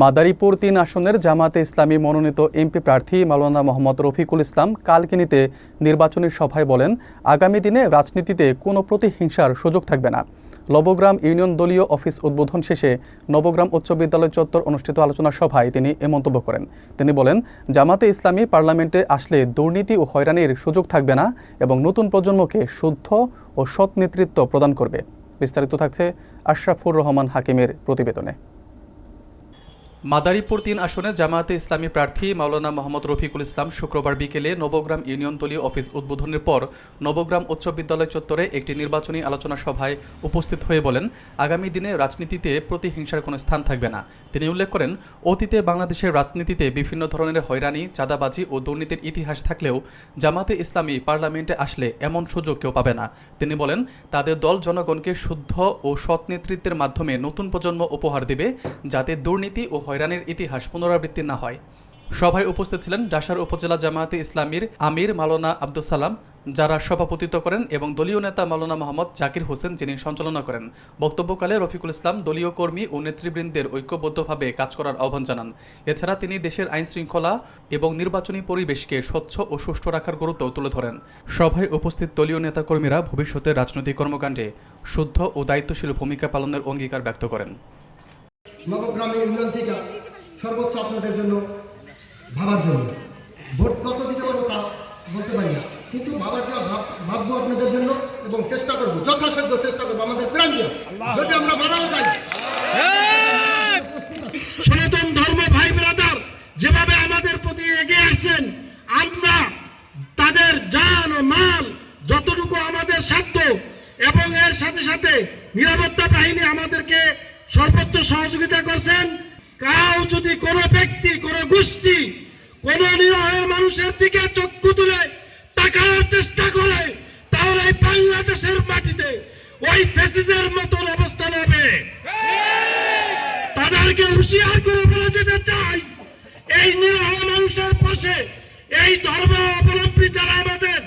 মাদারীপুর ৩ আসনের জামায়াতে ইসলামী মনোনীত এমপি প্রার্থী মাওলানা মোহাম্মদ রফিকুল ইসলাম কালকিনিতে নির্বাচনী সভায় বলেন, আগামী দিনে রাজনীতিতে কোনো প্রতিহিংসার সুযোগ থাকবে না। নবগ্রাম ইউনিয়ন দলীয় অফিস উদ্বোধন শেষে নবগ্রাম উচ্চ বিদ্যালয় চত্বর অনুষ্ঠিত আলোচনা সভায় তিনি এ মন্তব্য করেন। তিনি বলেন, জামায়াতে ইসলামী পার্লামেন্টে আসলে দুর্নীতি ও হয়রানির সুযোগ থাকবে না এবং নতুন প্রজন্মকে শুদ্ধ ও সৎ নেতৃত্ব প্রদান করবে। বিস্তারিত থাকছে আশরাফুর রহমান হাকিমের প্রতিবেদনে। মাদারীপুর ৩ আসনে জামায়াতে ইসলামী প্রার্থী মাওলানা মোহাম্মদ রফিকুল ইসলাম শুক্রবার বিকেলে নবগ্রাম ইউনিয়ন দলীয় অফিস উদ্বোধনের পর নবগ্রাম উচ্চ বিদ্যালয় চত্বরে একটি নির্বাচনী আলোচনা সভায় উপস্থিত হয়ে বলেন, আগামী দিনে রাজনীতিতে প্রতিহিংসার কোনো স্থান থাকবে না। তিনি উল্লেখ করেন, অতীতে বাংলাদেশের রাজনীতিতে বিভিন্ন ধরনের হয়রানি, চাঁদাবাজি ও দুর্নীতির ইতিহাস থাকলেও জামায়াতে ইসলামী পার্লামেন্টে আসলে এমন সুযোগ কেউ পাবে না। তিনি বলেন, তাদের দল জনগণকে শুদ্ধ ও সৎ নেতৃত্বের মাধ্যমে নতুন প্রজন্ম উপহার দেবে, যাতে দুর্নীতি ও হয়রানির ইতিহাস পুনরাবৃত্তি না হয়। সভায় উপস্থিত ছিলেন ডাসার উপজেলা জামায়াতে ইসলামীর আমির মাওলানা আব্দুস সালাম, যারা সভাপতিত্ব করেন, এবং দলীয় নেতা মাওলানা মোহাম্মদ জাকির হোসেন, যিনি সঞ্চালনা করেন। বক্তব্যকালে রফিকুল ইসলাম দলীয় কর্মী ও নেতৃবৃন্দের ঐক্যবদ্ধভাবে কাজ করার আহ্বান জানান। এছাড়া তিনি দেশের আইন শৃঙ্খলা এবং নির্বাচনী পরিবেশকে স্বচ্ছ ও সুষ্ঠু রাখার গুরুত্ব তুলে ধরেন। সভায় উপস্থিত দলীয় নেতাকর্মীরা ভবিষ্যতের রাজনৈতিক কর্মকাণ্ডে শুদ্ধ ও দায়িত্বশীল ভূমিকা পালনের অঙ্গীকার ব্যক্ত করেন। নবগ্রাম ইউনিয়ন থেকে সর্বোচ্চ আপনাদের জন্য ভাবার জন্য ভোট কত দিতে পারবো তা বলতে পারি না, কিন্তু ভাবার যা ভাববো আপনাদের জন্য এবং চেষ্টা করবো, যথাসাধ্য চেষ্টা করবো আমাদের প্রাণ দিয়ে, যদি আমরা মারাও যাই। সনাতন ধর্ম ভাই ব্রাদার যেভাবে আমাদের প্রতি এগিয়ে আসছেন, আমরা তাদের জান ও মাল যতটুকু আমাদের সাধ্য এবং এর সাথে সাথে নিরাপত্তা বাহিনী আমাদেরকে সর্বোচ্চ সহযোগিতা করছেন। কাউ যদি কোনো ব্যক্তি, কোনো গোষ্ঠী, কোনো নিরীহ মানুষের দিকে চক্ষু তুলে তাকার চেষ্টা করে, তাহলে বাংলাদেশের মাটিতে ওই ফ্যাসিস্টের মতন অবস্থান হবে। তাদেরকে হুঁশিয়ার করে বলে দিতে চাই, এই নিরীহ মানুষের পাশে এই ধর্ম অবলম্বী যারা আমাদের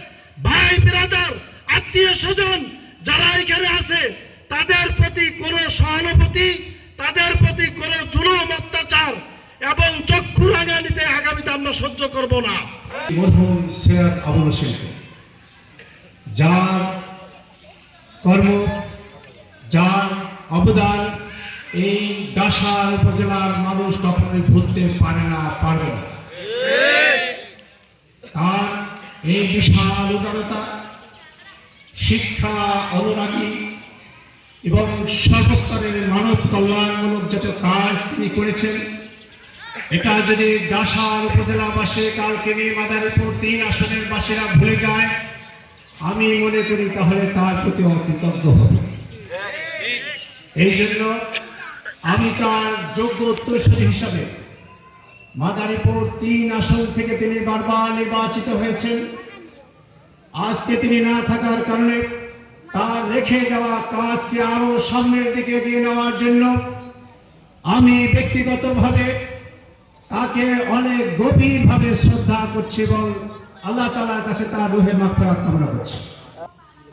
ভাই ব্রাদার, আত্মীয় স্বজন যারা এখানে আছে, তাদের প্রতি কোনো সহানুভূতি, তাদের প্রতি কোনো জুলুম, অত্যাচার এবং চক্ষু রাঙানিতে আগামীতে আমরা সহ্য করব না। মরহুম সৈয়দ আবুল হোসেন, যার কর্ম, যার অবদান এই ডাসার উপজেলার মানুষ কখনোই ভুলতে পারে না, পারবে না। তার এই বিশাল উদারতা, শিক্ষা অনুরাগী এবং সর্বস্তরের মানব কল্যাণমূলক যত কাজ তিনি করেছেন, এটা যদি ডাসার উপজেলাবাসী, কালকিনি, মাদারীপুর ৩ আসনের বাসীরা ভুলে যায়, আমি মনে করি তাহলে তার প্রতি অকৃতজ্ঞ হবে। এই জন্য আমি তার যোগ্য উত্তরসূরি হিসাবে, মাদারীপুর ৩ আসন থেকে তিনি বারবার নির্বাচিত হয়েছেন, আজকে তিনি না থাকার কারণে তার রেখে যাওয়া কাজকে আরো সামনের দিকে এগিয়ে নেওয়ার জন্য আমি ব্যক্তিগতভাবে তাকে অনেক গভীরভাবে শ্রদ্ধা করছি এবং আল্লাহ তাআলার কাছে তার রুহের মাগফিরাত কামনা করছি।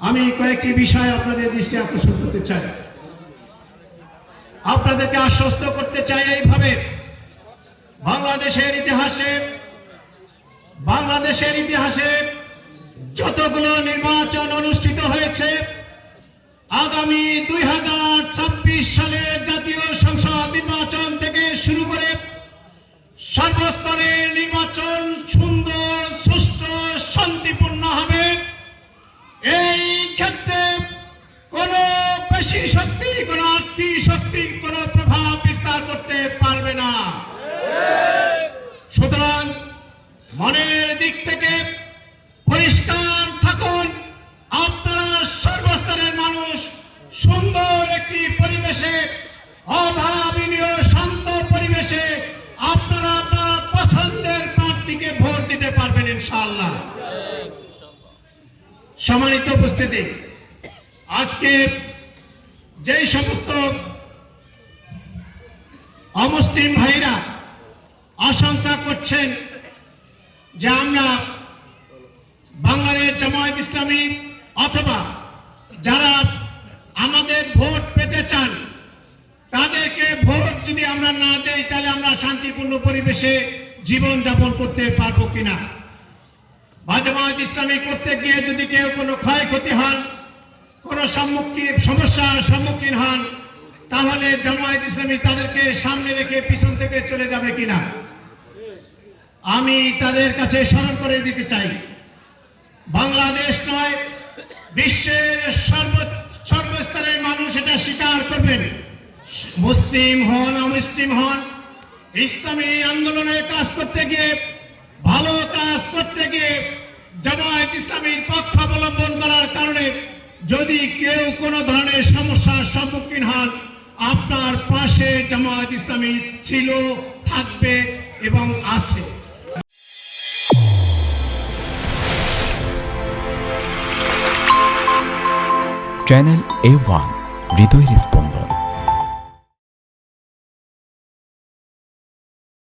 আমি কয়েকটি বিষয় আপনাদের দৃষ্টি আকর্ষণ করতে চাই, আপনাদেরকে আশ্বস্ত করতে চাই এইভাবে, বাংলাদেশের ইতিহাসে যতগুলো নির্বাচন অনুষ্ঠিত হয়েছে, আগামী 2026 সালের জাতীয় সংসদ নির্বাচন থেকে শুরু করে সর্বস্তরের নির্বাচন সুন্দর, সুষ্ঠু, শান্তিপূর্ণ হবে। এই ক্ষেত্রে কোনো পেশি শক্তি, কোনো আত্মী শক্তির কোনো প্রভাব বিস্তার করতে পারবে না। সুতরাং মনের দিক থেকে পরিষ্কার থাকুন, আপনারা সর্বস্তরের মানুষ সুন্দর একটি পরিবেশে, অভাবনীয় শান্ত পরিবেশে আপনারা আপনার পছন্দের প্রার্থীকে ভোট দিতে পারবেন ইনশাআল্লাহ। সম্মানিত উপস্থিতি, আজকে যে সমস্ত অমুসলিম ভাইরা আশঙ্কা করছেন যে আমরা বাংলাদেশ জামায়াত ইসলামী অথবা যারা আমাদের ভোট পেতে চান, তাদেরকে ভোট যদি আমরা না দেই তাহলে আমরা শান্তিপূর্ণ পরিবেশে জীবন যাপন করতে পারবো কিনা। বা জামায়াত ইসলামী করতে গিয়ে যদি কেউ কোনো ক্ষয়ক্ষতি হন, কোনো সমস্যার সম্মুখীন হন, তাহলে জামায়াত ইসলামী তাদেরকে সামনে রেখে পিছন থেকে চলে যাবে কিনা। আমি তাদের কাছে স্মরণ করে দিতে চাই, বাংলাদেশ নয়, বিশ্বের সর্বস্তরের মানুষ এটা স্বীকার করবেন, মুসলিম হন অমুসলিম হন, ইসলামী আন্দোলনে কাজ করতে গিয়ে, ভালো কাজ করতে গিয়ে জামায়াত ইসলামীর পক্ষ অবলম্বন করার কারণে যদি কেউ কোনো ধরনের সমস্যার সম্মুখীন হন, আপনার পাশে জামায়াত ইসলামী ছিল, থাকবে এবং আছে। চ্যানেল A1 হৃদয়ের স্পন্দন।